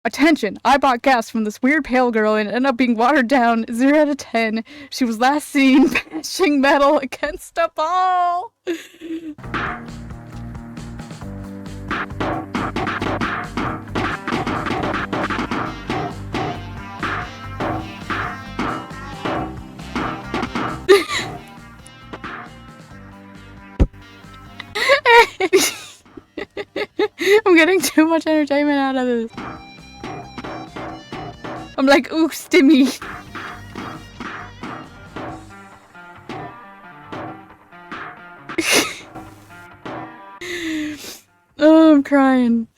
Attention! I bought gas from this weird pale girl and it ended up being watered down 0 out of 10. She was last seen bashing metal against a ball! I'm getting too much entertainment out of this. I'm like, ooh, stimmy. Oh, I'm crying.